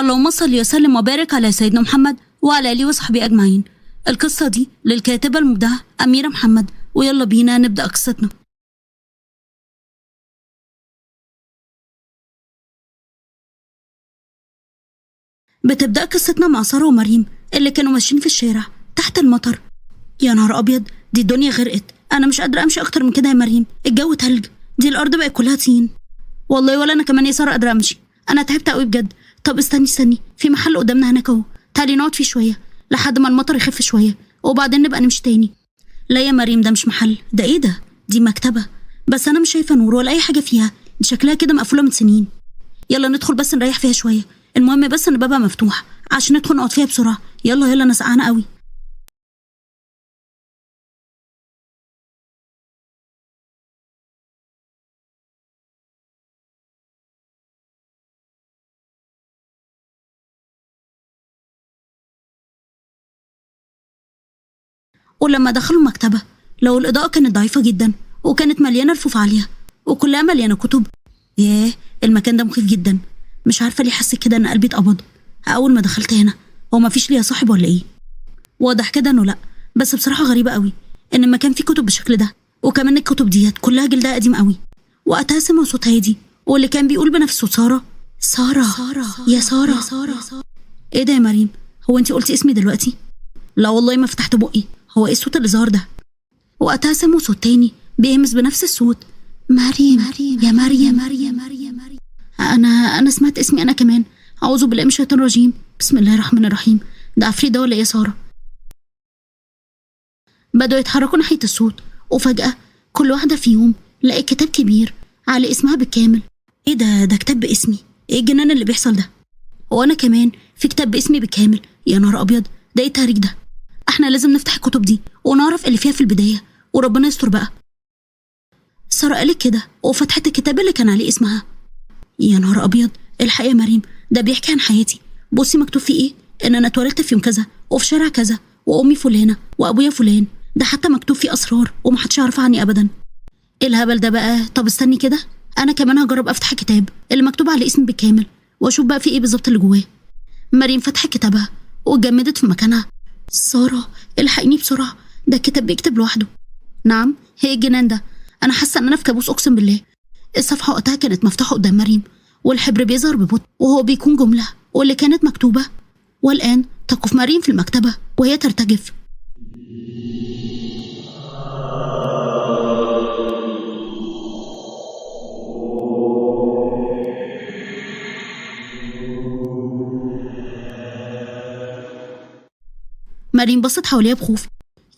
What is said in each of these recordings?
اللهم صل وسلم وبارك على سيدنا محمد وعلى آله وصحبه أجمعين. القصة دي للكاتبة المبدعة أميرة محمد، ويلا بينا نبدأ قصتنا. بتبدأ قصتنا مع سارة ومريم اللي كانوا ماشيين في الشارع تحت المطر. يا نهار أبيض، دي الدنيا غرقت، أنا مش قادرة أمشي أكتر من كده يا مريم، الجو تلج، دي الأرض بقت كلها طين. والله ولا أنا كمان يا سارة قادرة أمشي، أنا تعبت قوي بجد. طب استني، في محل قدامنا هناك أهو، تعالي نقعد فيه شوية لحد ما المطر يخف شوية وبعدين نبقى نمشي تاني. لا يا مريم، ده مش محل، ده إيه ده؟ دي مكتبة، بس أنا مش شايفة نور ولا أي حاجة فيها، دي شكلها كده مقفولة من سنين. يلا ندخل بس نريح فيها شوية، المهم بس إن بابها مفتوح عشان ندخل نقعد فيها بسرعة. يلا أنا سقعانة قوي. ولما دخلوا المكتبة لو الإضاءة كانت ضعيفة جدا وكانت مليانة رفوف عالية وكلها مليانة كتب. ياه، المكان ده مخيف جدا، مش عارفة ليه حسيت كده إن قلبي اتقبض أول ما دخلت هنا. هو مفيش ليا صاحب ولا إيه؟ واضح كده إنه لأ، بس بصراحة غريبة قوي إن المكان فيه كتب بالشكل ده، وكمان الكتب ديت كلها جلدها قديم قوي. وقتها سمعوا صوت هادي واللي كان بيقول بنفس صوت سارة. سارة يا سارة. إيه ده يا مريم؟ هو أنتي قلتي اسمي دلوقتي؟ لا والله ما فتحت بقي، هو ايه الصوت اللي ظهر ده؟ وقتها سمعوا صوت تاني بيهمس بنفس الصوت. مريم يا مريم. انا سمعت اسمي انا كمان. اعوذ بالله من الشيطان الرجيم، بسم الله الرحمن الرحيم. ده عفريت ده ولا ايه يا ساره؟ بدأوا يتحركوا ناحيه الصوت، وفجأة كل واحده فيهم لقت كتاب كبير على اسمها بالكامل. ايه ده كتاب باسمي؟ ايه الجنان اللي بيحصل ده؟ وانا كمان في كتاب باسمي بالكامل. يا نهار ابيض، ده ايه التهريج ده؟ احنا لازم نفتح الكتب دي ونعرف اللي فيها في البداية، وربنا يستر بقى. سارة قالت كده وفتحت الكتاب اللي كان عليه اسمها. يا نهار ابيض، الحقيقة يا مريم ده بيحكي عن حياتي. بصي مكتوب فيه ايه؟ ان انا اتولدت في يوم كذا وفي شارع كذا، وامي فلانة وابويا فلان. ده حتى مكتوب فيه اسرار ومحدش يعرف عني ابدا. ايه الهبل ده بقى؟ طب استني كده، انا كمان هجرب افتح الكتاب اللي مكتوب عليه اسمي بالكامل واشوف بقى فيه ايه بالظبط اللي جواه. مريم فتحت كتابها واتجمدت في مكانها. سارة الحقيني بسرعة، ده الكتاب بيكتب لوحده. نعم، هي الجنان ده؟ أنا حاسة إن أنا في كابوس أقسم بالله. الصفحة وقتها كانت مفتوحة قدام مريم، والحبر بيظهر ببطء وهو بيكون جملة واللي كانت مكتوبة. والآن تقف مريم في المكتبة وهي ترتجف. مريم بصت حواليها بخوف.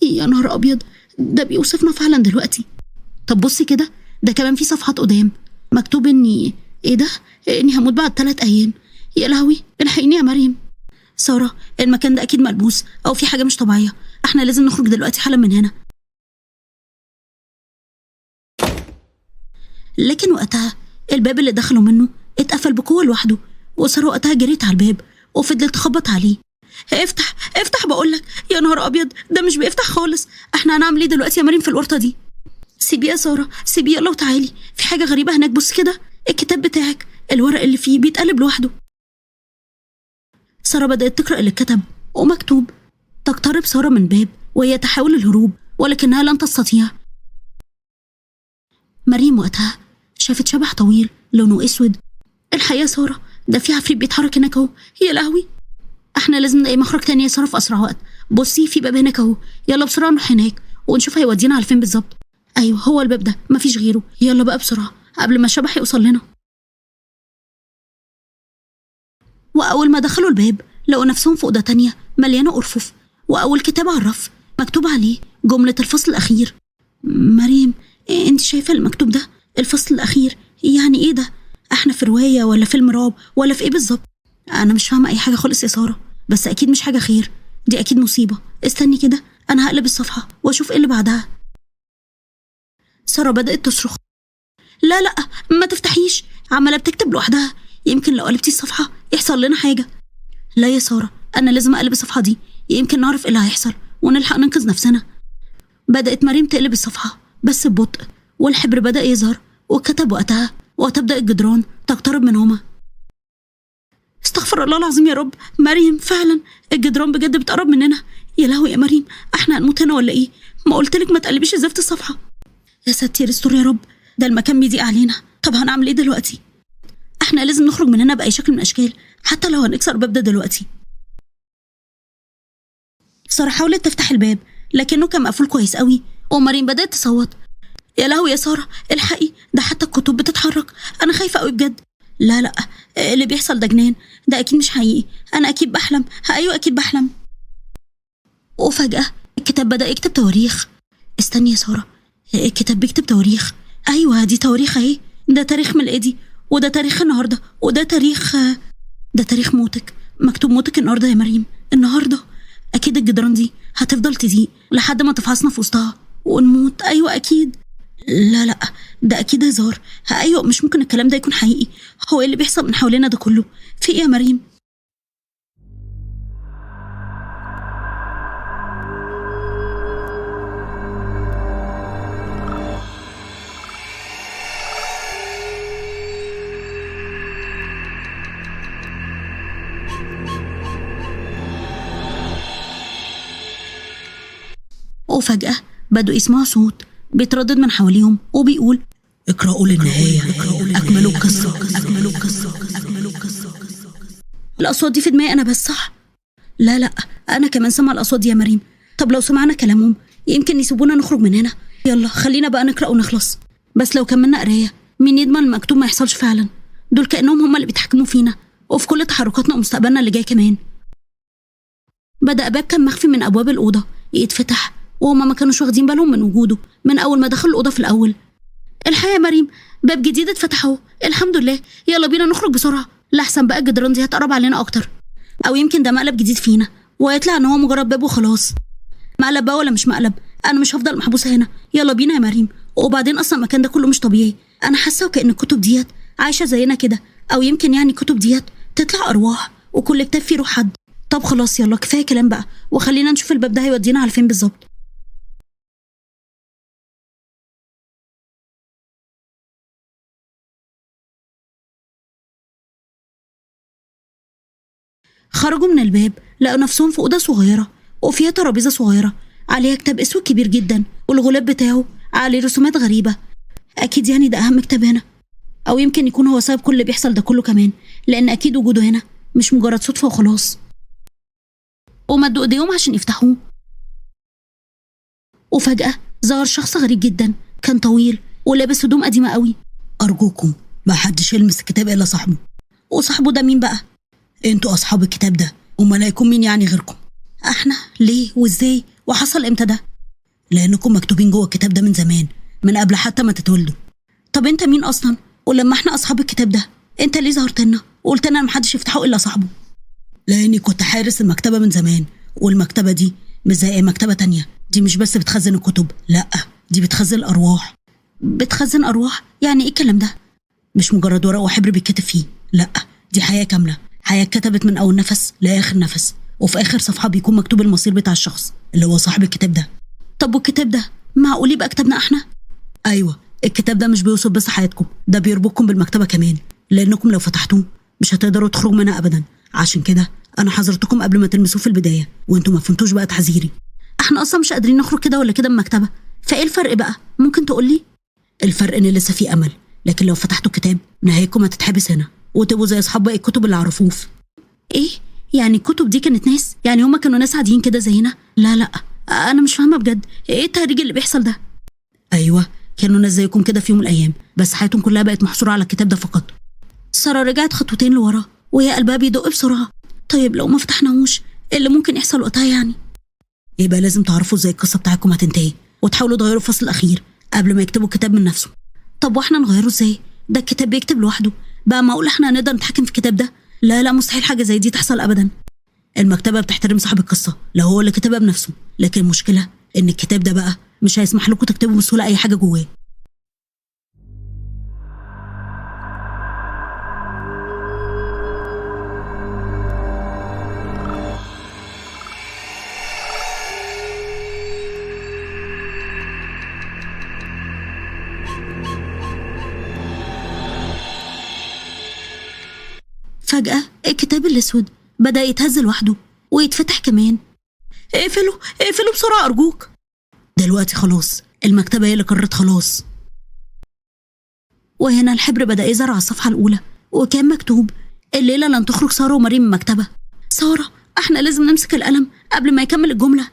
يا نهار أبيض، ده بيوصفنا فعلا دلوقتي. طب بصي كده، ده كمان في صفحات قدام مكتوب اني ايه ده، اني هموت بعد 3 ايام. يا لهوي، الحقيني يا مريم. سارة، المكان ده اكيد ملبوس او في حاجة مش طبيعية، احنا لازم نخرج دلوقتي حالا من هنا. لكن وقتها الباب اللي دخلوا منه اتقفل بقوة لوحده، وسارة وقتها جريت على الباب وفضلت تخبط عليه. افتح بقولك. يا نهار ابيض، ده مش بيفتح خالص. احنا هنعمل ايه دلوقتي يا مريم في الورطة دي؟ سيبيه يا سارة، سيبيه يلا وتعالي، في حاجة غريبة هناك. بص كده، الكتاب بتاعك الورق اللي فيه بيتقلب لوحده. سارة بدأت تقرأ اللي اتكتب ومكتوب. تقترب سارة من باب وهي تحاول الهروب ولكنها لن تستطيع. مريم وقتها شافت شبح طويل لونه اسود. الحقيقة سارة، ده في عفريت بيتحرك هناك اهو. يا لهوي، احنا لازم نلاقي مخرج تاني يا سارة في اسرع وقت. بصي في باب هناك اهو، يلا بسرعة نروح هناك ونشوف هيودينا على فين بالظبط. ايوه هو الباب ده، مفيش غيره. يلا بقى بسرعة قبل ما الشبح يوصل لنا. واول ما دخلوا الباب لقوا نفسهم في اوضه تانية مليانه ارفف، واول كتاب على الرف مكتوب عليه جمله الفصل الاخير. مريم، انت شايفه المكتوب ده؟ الفصل الاخير يعني ايه ده؟ احنا في روايه ولا فيلم رعب ولا في ايه بالظبط؟ انا مش فاهمه اي حاجه خالص يا ساره، بس اكيد مش حاجه خير، دي اكيد مصيبه. استني كده، انا هقلب الصفحه واشوف ايه اللي بعدها. ساره بدات تصرخ. لا ما تفتحيش، عماله بتكتب لوحدها، يمكن لو قلبتي الصفحه يحصل لنا حاجه. لا يا ساره، انا لازم اقلب الصفحه دي، يمكن نعرف ايه اللي هيحصل ونلحق ننقذ نفسنا. بدات مريم تقلب الصفحه بس ببطء، والحبر بدا يظهر وكتب وقتها، وتبدا الجدران تقترب منهما. استغفر الله العظيم يا رب. مريم فعلا الجدران بجد بتقرب مننا. يا لهوي يا مريم، احنا هنموت هنا ولا ايه؟ ما قلتلك ما تقلبيش زفت الصفحه. يا ساتر استر يا رب، ده المكان بيضيق علينا. طب هنعمل ايه دلوقتي؟ احنا لازم نخرج من هنا باي شكل من الاشكال، حتى لو هنكسر الباب ده دلوقتي. ساره حاولت تفتح الباب لكنه كان مقفول كويس قوي، ومريم بدات تصوت. يا لهوي يا ساره الحقي، ده حتى الكتب بتتحرك. انا خايفه قوي بجد. لا لا، اللي بيحصل ده جنان، ده اكيد مش حقيقي. انا اكيد بحلم. ايوه اكيد بحلم. وفجاه الكتاب بدا يكتب تواريخ. استني يا ساره، الكتاب بيكتب تواريخ. ايوه دي تواريخ اهي. ده تاريخ ميلادي، وده تاريخ النهارده، وده تاريخ ده تاريخ موتك. مكتوب موتك النهارده يا مريم، النهارده. اكيد الجدران دي هتفضل تضيق لحد ما تفحصنا في وسطها ونموت. ايوه اكيد. لا لا، ده اكيد هزار. ايوه مش ممكن الكلام ده يكون حقيقي. هو ايه اللي بيحصل من حوالينا ده كله؟ في ايه يا مريم؟ وفجأة بدوا يسمعوا صوت بيتردد من حواليهم وبيقول: اقرأوا للنهاية، أكملوا القصة. الأصوات دي في دماغي أنا بس، صح؟ لا لا، أنا كمان سمع الأصوات دي يا مريم. طب لو سمعنا كلامهم يمكن يسيبونا نخرج من هنا. يلا خلينا بقى نقرأ ونخلص. بس لو كملنا قراية مين يضمن المكتوب ما يحصلش فعلا؟ دول كأنهم هم اللي بيتحكموا فينا وفي كل تحركاتنا ومستقبلنا اللي جاي كمان. بدأ باب كان مخفي من أبواب الأوضة يتفتح، وهما ما كانوش واخدين بالهم من وجوده من أول ما دخلوا الأوضة في الأول. الحقيقة يا مريم، باب جديد اتفتح اهو. الحمد لله. يلا بينا نخرج بسرعة، لحسن بقى الجدران دي هتقرب علينا أكتر، أو يمكن ده مقلب جديد فينا ويطلع إن هو مجرد باب وخلاص. مقلب بقى ولا مش مقلب، أنا مش هفضل محبوسة هنا. يلا بينا يا مريم. وبعدين أصلا المكان ده كله مش طبيعي. أنا حاسة وكأن الكتب ديت عايشة زينا كده، أو يمكن يعني الكتب ديت تطلع أرواح وكل كتاب فيه روح حد. طب خلاص يلا كفاية كلام بقى، وخلينا نشوف الباب ده هيودينا على فين بالظبط. خرجوا من الباب لقوا نفسهم في أوضة صغيرة وفيها ترابيزة صغيرة عليها كتاب أسود كبير جدا، والغلاف بتاعه عليه رسومات غريبة. أكيد يعني ده أهم كتاب هنا، أو يمكن يكون هو سبب كل اللي بيحصل ده كله كمان، لأن أكيد وجوده هنا مش مجرد صدفة وخلاص. ومدوا إيديهم عشان يفتحوه، وفجأة ظهر شخص غريب جدا. كان طويل ولابس هدوم قديمة قوي. أرجوكم ما حدش يلمس الكتاب إلا صاحبه. وصاحبه ده مين بقى؟ انتوا أصحاب الكتاب ده، وما هيكون مين يعني غيركم؟ احنا؟ ليه وازاي وحصل امتى ده؟ لأنكم مكتوبين جوه الكتاب ده من زمان، من قبل حتى ما تتولدوا. طب انت مين اصلا؟ ولما احنا اصحاب الكتاب ده انت ليه ظهرت لنا وقلت لنا محدش يفتحه الا صاحبه؟ لأني كنت حارس المكتبة من زمان، والمكتبة دي مش زي اي مكتبة تانية. دي مش بس بتخزن الكتب، لأ دي بتخزن الأرواح. بتخزن أرواح؟ يعني ايه الكلام ده؟ مش مجرد ورق وحبر بيتكتب فيه، لأ دي حياة كاملة، حياة اتكتبت من أول نفس لآخر نفس، وفي آخر صفحة بيكون مكتوب المصير بتاع الشخص اللي هو صاحب الكتاب ده. طب والكتاب ده معقول يبقى كتابنا احنا؟ أيوة، الكتاب ده مش بيوصف بس حياتكم، ده بيربطكم بالمكتبة كمان، لأنكم لو فتحتوه مش هتقدروا تخرجوا منها أبدا. عشان كده أنا حذرتكم قبل ما تلمسوه في البداية، وانتوا ما فهمتوش بقى تحذيري. احنا أصلا مش قادرين نخرج كده ولا كده من المكتبة، فايه الفرق بقى؟ ممكن تقولي؟ الفرق إن لسه في أمل، لكن لو فتحتوا الكتاب نهايتكم هتتحبس هنا وتبقوا زي أصحاب باقي الكتب اللي عرفوه. ايه يعني الكتب دي كانت ناس؟ يعني هما كانوا ناس عاديين كده زينا؟ لا لا، انا مش فاهمه بجد ايه التهريج اللي بيحصل ده؟ ايوه كانوا ناس زيكم كده في يوم من الايام، بس حياتهم كلها بقت محصوره على الكتاب ده فقط. ساره رجعت خطوتين لورا وهي قلبها بيدق بسرعه. طيب لو ما فتحناهوش ايه اللي ممكن يحصل وقتها يعني؟ يبقى لازم تعرفوا ازاي القصه بتاعتكم هتنتهي، وتحاولوا تغيروا الفصل الاخير قبل ما يكتبوا الكتاب من نفسه. طب واحنا نغيره ازاي؟ ده الكتاب بيكتب لوحده، بقى معقول احنا نقدر نتحكم في الكتاب ده؟ لا لا مستحيل حاجه زي دي تحصل ابدا. المكتبه بتحترم صاحب القصه لو هو اللي كتبها بنفسه، لكن المشكله ان الكتاب ده بقى مش هيسمح لكم تكتبوا بسهوله اي حاجه جواه. فجأة الكتاب الأسود بدأ يتهز لوحده ويتفتح كمان. اقفلوا بسرعة أرجوك. دلوقتي خلاص، المكتبة هي اللي قررت خلاص. وهنا الحبر بدأ يظهر على الصفحة الأولى وكان مكتوب: الليلة لن تخرج سارة ومريم من المكتبة. سارة، احنا لازم نمسك القلم قبل ما يكمل الجملة.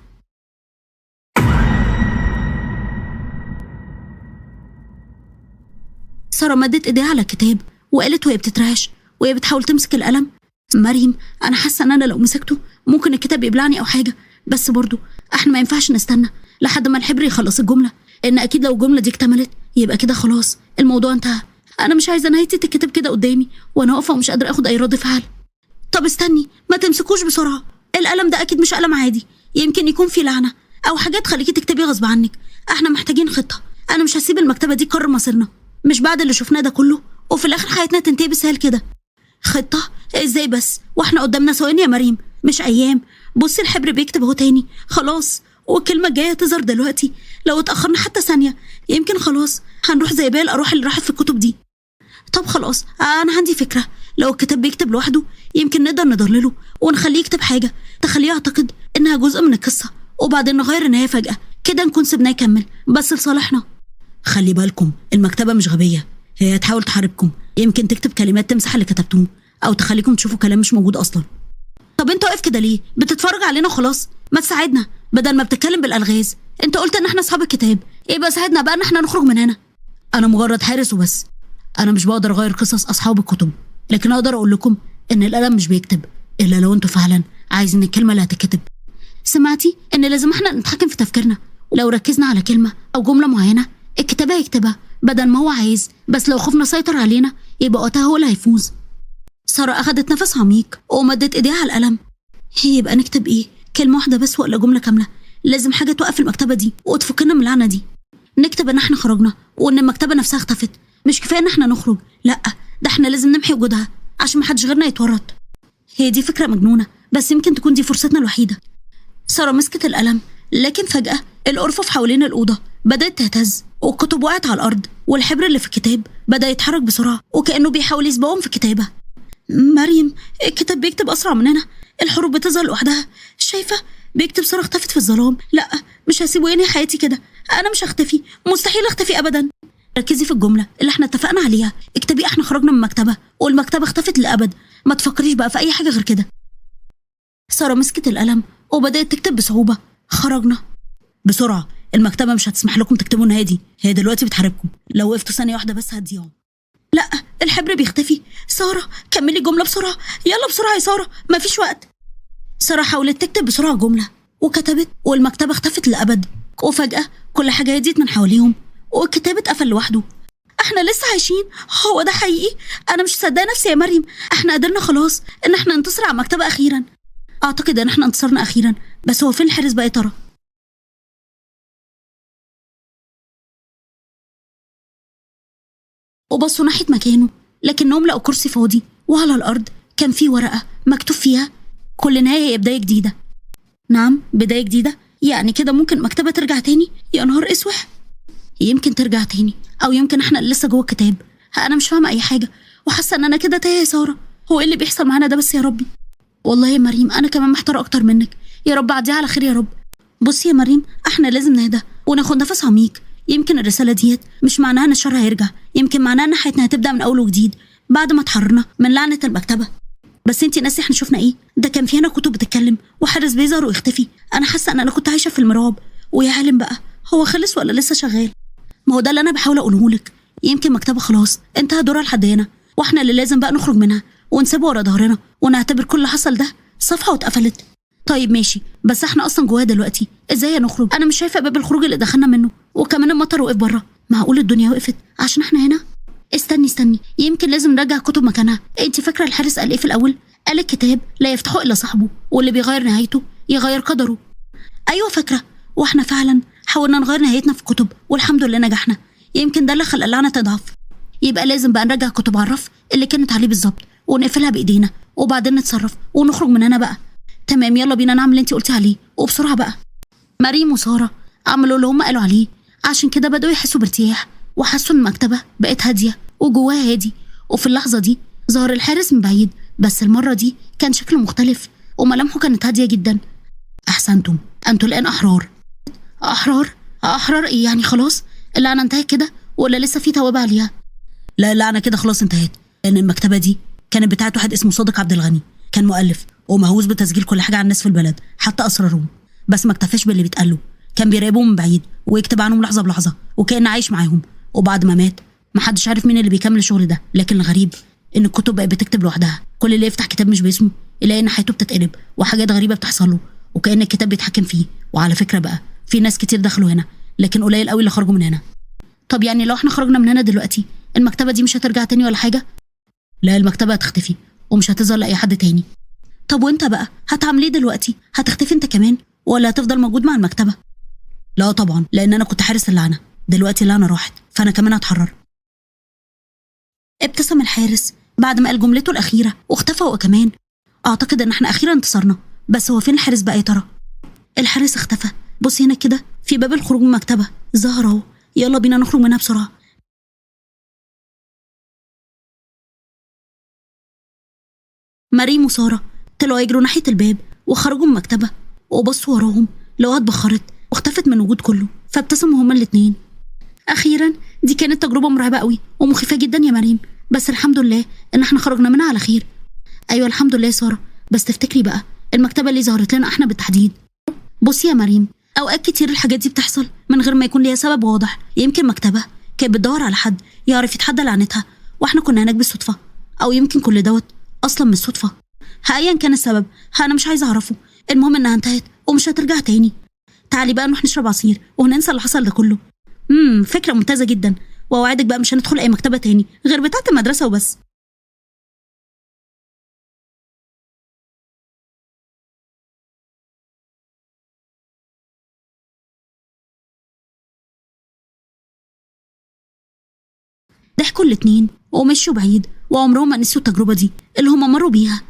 سارة مدت ايديها على الكتاب وقالت وهي بتترعش وهي بتحاول تمسك القلم: مريم، انا حاسة ان انا لو مسكته ممكن الكتاب يبلعني او حاجة، بس برضو احنا ما ينفعش نستنى لحد ما الحبر يخلص الجملة، لان اكيد لو الجملة دي اكتملت يبقى كده خلاص الموضوع انتهى. انا مش عايزة نهاية الكتاب كده قدامي وانا واقفة ومش قادرة اخد اي رد فعل. طب استني، ما تمسكوش بسرعة، القلم ده اكيد مش قلم عادي، يمكن يكون فيه لعنة او حاجات تخليكي تكتبي غصب عنك. احنا محتاجين خطة، انا مش هسيب المكتبة دي تقرر مصيرنا، مش بعد اللي شفناه ده كله وفي الاخر حياتنا تنتهي بالسهل كده. خطة ازاي بس واحنا قدامنا ثواني يا مريم، مش ايام. بصي الحبر بيكتب اهو تاني، خلاص، والكلمة الجاية تظهر دلوقتي. لو اتأخرنا حتى ثانية يمكن خلاص هنروح زي باقي الأرواح اللي راحت في الكتب دي. طب خلاص، أنا عندي فكرة، لو الكتاب بيكتب لوحده يمكن نقدر نضلله ونخليه يكتب حاجة تخليه يعتقد إنها جزء من القصة، وبعدين نغير النهاية فجأة كده نكون سيبناه يكمل بس لصالحنا. خلي بالكم، المكتبة مش غبية، هي هتحاول تحاربكم، يمكن تكتب كلمات تمسح اللي كتبتوه أو تخليكم تشوفوا كلام مش موجود أصلا. طب انت واقف كده ليه؟ بتتفرج علينا خلاص؟ ما تساعدنا بدل ما بتتكلم بالألغاز. انت قلت ان احنا اصحاب الكتاب، يبقى ساعدنا بقى ان احنا نخرج من هنا. أنا مجرد حارس وبس، أنا مش بقدر أغير قصص أصحاب الكتب، لكن أقدر أقول لكم إن القلم مش بيكتب إلا لو أنتوا فعلا عايزين الكلمة اللي هتتكتب. سمعتي ان لازم احنا نتحكم في تفكيرنا، ولو ركزنا على كلمة أو جملة معينة الكتاب هيكتبها بدل ما هو عايز، بس لو خوفنا سيطر علينا يبقى وقتها هو اللي هيفوز. سارة أخدت نفس عميق ومدت إيديها على القلم. يبقى نكتب إيه؟ كلمة واحدة بس ولا جملة كاملة؟ لازم حاجة توقف المكتبة دي وتفكنا من اللعنة دي. نكتب إن احنا خرجنا وإن المكتبة نفسها اختفت، مش كفاية إن احنا نخرج، لأ، ده احنا لازم نمحي وجودها عشان محدش غيرنا يتورط. هي دي فكرة مجنونة بس يمكن تكون دي فرصتنا الوحيدة. سارة مسكت القلم، لكن فجأة الأرفف حوالين الأوضة بدأت تهتز والكتب وقعت على الأرض، والحبر اللي في الكتاب بدأ يتحرك بسرعة وكأنه بيحاول يسبقهم في الكتابة. مريم، الكتاب بيكتب أسرع مننا، الحروف بتظهر لوحدها، شايفة؟ بيكتب. سارة اختفت في الظلام. لأ، مش هسيبه ينهي حياتي كده، أنا مش هختفي، مستحيل أختفي أبدا. ركزي في الجملة اللي احنا اتفقنا عليها، اكتبي احنا خرجنا من المكتبة والمكتبة اختفت للأبد، ما تفكريش بقى في أي حاجة غير كده. سارة مسكت القلم وبدأت تكتب بصعوبة: خرجنا. بسرعة، المكتبة مش هتسمح لكم تكتبوا النهاية دي، هي دلوقتي بتحاربكم، لو وقفتوا ثانية واحدة بس هتضيعوا. لأ، الحبر بيختفي. سارة كملي الجملة بسرعة، يلا بسرعة يا سارة، مفيش وقت. سارة حاولت تكتب بسرعة جملة وكتبت والمكتبة اختفت للأبد، وفجأة كل حاجة هديت من حواليهم والكتاب اتقفل لوحده. احنا لسه عايشين، هو ده حقيقي؟ انا مش مصدقه نفسي يا مريم، احنا قدرنا خلاص ان احنا ننتصر على المكتبة اخيرا. اعتقد ان احنا انتصرنا اخيرا، بس هو فين الحارس بقى يا ترى؟ وبصوا ناحية مكانه لكنهم لقوا كرسي فاضي، وعلى الأرض كان في ورقة مكتوب فيها: كل نهاية هي بداية جديدة. نعم، بداية جديدة، يعني كده ممكن المكتبة ترجع تاني؟ يا نهار اسوح، يمكن ترجع تاني أو يمكن احنا اللي لسه جوه الكتاب. أنا مش فاهمة أي حاجة وحاسة إن أنا كده تايه يا سارة، هو إيه اللي بيحصل معانا ده بس يا ربي؟ والله يا مريم أنا كمان محتارة أكتر منك، يا رب عديها على خير يا رب. بصي يا مريم، احنا لازم نهدى وناخد نفس عميق، يمكن الرسالة ديت مش معناها ان الشر هيرجع، يمكن معناها ان حياتنا هتبدأ من أول وجديد بعد ما اتحررنا من لعنة المكتبة. بس انتي ناسي احنا شفنا ايه؟ ده كان في هنا كتب بتتكلم وحارس بيظهر ويختفي. انا حاسة ان انا كنت عايشة في المرعب، ويا عالم بقى هو خلص ولا لسه شغال؟ ما هو ده اللي انا بحاول اقوله لك، يمكن مكتبة خلاص انتهى دورها لحد هنا، واحنا اللي لازم بقى نخرج منها ونسيبه ورا ظهرنا ونعتبر كل اللي حصل ده صفحة واتقفلت. طيب ماشي، بس احنا اصلا جواها دلوقتي، ازاي هنخرج؟ انا مش شايفه باب الخروج اللي دخلنا منه، وكمان المطر وقف بره. معقول الدنيا وقفت عشان احنا هنا؟ استني، يمكن لازم نرجع كتب مكانها. انت فاكره الحارس قال ايه في الاول؟ قال الكتاب لا يفتحه الا صاحبه، واللي بيغير نهايته يغير قدره. ايوه فاكره، واحنا فعلا حاولنا نغير نهايتنا في الكتب والحمد لله نجحنا، يمكن ده اللي خلى اللعنه تضعف. يبقى لازم بقى نرجع كتب على الرف اللي كانت عليه بالظبط ونقفلها بايدينا، وبعدين نتصرف ونخرج من هنا بقى. تمام، يلا بينا نعمل اللي انتي قلتي عليه وبسرعه بقى. مريم وساره عملوا اللي هم قالوا عليه، عشان كده بدأوا يحسوا بارتياح وحسوا ان المكتبه بقت هاديه وجواها هادي. وفي اللحظه دي ظهر الحارس من بعيد بس المرة دي كان شكله مختلف وملامحه كانت هادية جدا. أحسنتم، أنتوا الآن أحرار. أحرار؟ أحرار إيه يعني؟ خلاص اللعنة انتهت كده ولا لسه في توابع عليها؟ لا اللعنة كده خلاص انتهت، لأن المكتبة دي كانت بتاعت واحد اسمه صادق عبد الغني، كان مؤلف ومهووس بتسجيل كل حاجة عن الناس في البلد حتى أسرارهم، بس ما اكتفاش باللي بيتقاله، كان بيراقبهم من بعيد ويكتب عنهم لحظة بلحظة وكأن عايش معاهم. وبعد ما مات محدش عارف مين اللي بيكمل الشغل ده، لكن الغريب إن الكتب بقت بتكتب لوحدها. كل اللي يفتح كتاب مش باسمه يلاقي إن حياته بتتقلب وحاجات غريبة بتحصل له، وكأن الكتاب بيتحكم فيه. وعلى فكرة بقى في ناس كتير دخلوا هنا، لكن قليل قوي اللي خرجوا من هنا. طب يعني لو احنا خرجنا من هنا دلوقتي المكتبة دي مش هترجع تاني ولا حاجة؟ لا المكتبة هتختفي ومش هتظهر لأي حد تاني. طب وانت بقى هتعمل ايه دلوقتي؟ هتختفي انت كمان ولا هتفضل موجود مع المكتبة؟ لا طبعا، لأن أنا كنت حارس اللعنة، دلوقتي اللعنة راحت فأنا كمان هتحرر. ابتسم الحارس بعد ما قال جملته الأخيرة واختفى هو كمان. أعتقد إن احنا أخيرا انتصرنا، بس هو فين الحارس بقى يا ترى؟ الحارس اختفى. بص هنا كده في باب الخروج من المكتبة ظهر اهو، يلا بينا نخرج منها بسرعة. مريم وسارة طلعوا يجروا ناحية الباب وخرجوا من المكتبة وبصوا وراهم لقوها اتبخرت واختفت من الوجود كله، فابتسموا هما الاتنين. أخيرا دي كانت تجربة مرعبة قوي ومخيفة جدا يا مريم، بس الحمد لله إن احنا خرجنا منها على خير. أيوة الحمد لله يا سارة، بس تفتكري بقى المكتبة اللي ظهرت لنا احنا بالتحديد؟ بصي يا مريم، أوقات كتير الحاجات دي بتحصل من غير ما يكون ليها سبب واضح. يمكن مكتبة كانت بتدور على حد يعرف يتحدى لعنتها واحنا كنا هناك بالصدفة، أو يمكن كل دوت أصلا مش صدفة. أيا كان السبب أنا مش عايزة أعرفه، المهم إنها انتهت ومش هترجع تاني. تعالي بقى نروح نشرب عصير وننسى اللي حصل ده كله. فكرة ممتازة جدا، وأوعدك بقى مش هندخل أي مكتبة تاني غير بتاعة المدرسة وبس. ضحكوا الاتنين ومشوا بعيد وعمرهم ما نسوا التجربة دي اللي هما مروا بيها.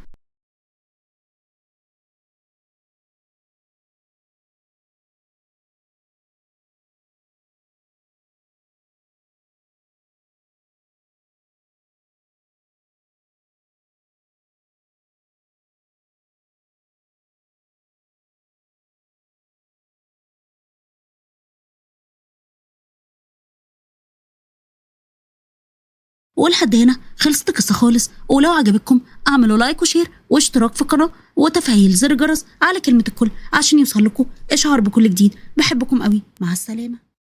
ولحد هنا خلصت القصة خالص، ولو عجبتكم اعملوا لايك وشير واشتراك في القناة وتفعيل زر الجرس على كلمة الكل عشان يوصل لكم اشعار بكل جديد. بحبكم قوي، مع السلامة.